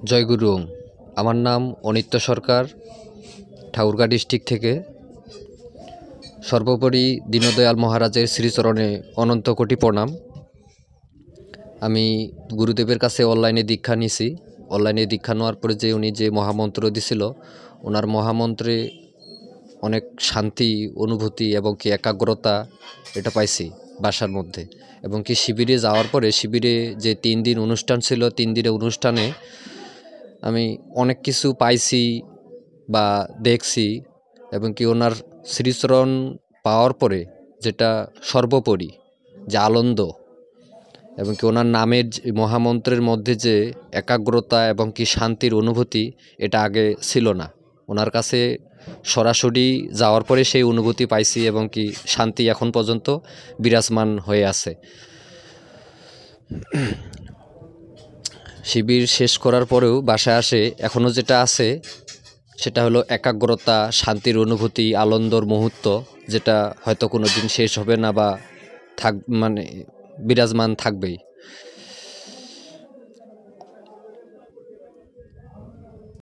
জয়গুরু। আমার নাম অনিত্য সরকার, ঠাকুরগাঁ ডিস্ট্রিক্ট থেকে। সর্বোপরি দীনদয়াল মহারাজের শ্রীচরণে অনন্ত কোটি প্রণাম। আমি গুরুদেবের কাছে অনলাইনে দীক্ষা নিছি। অনলাইনে দীক্ষা নেওয়ার পরে উনি যে মহামন্ত্র দিছিল, ওনার মহামন্ত্রে অনেক শান্তি, অনুভূতি এবং কি একাগ্রতা এটা পাইছি বাসার মধ্যে। এবং কি শিবিরে যাওয়ার পরে, শিবিরে যে 3 দিন অনুষ্ঠান ছিল, 3 দিনের অনুষ্ঠানে আমি অনেক কিছু পাইছি বা দেখছি। এবং কি ওনার শ্রীচরণ পাওয়ার পরে যেটা সর্বোপরি যে আনন্দ, এবং কি ওনার নামের মহামন্ত্রের মধ্যে যে একাগ্রতা এবং কি শান্তির অনুভূতি, এটা আগে ছিল না। ওনার কাছে সরাসরি যাওয়ার পরে সেই অনুভূতি পাইছি এবং কি শান্তি এখন পর্যন্ত বিরাজমান হয়ে আছে। শিবির শেষ করার পরেও বাসায় আসে এখনও যেটা আছে সেটা হলো একাগ্রতা, শান্তির অনুভূতি, আনন্দর মুহূর্ত, যেটা হয়তো কোনো দিন শেষ হবে না বা বিরাজমান থাকবেই।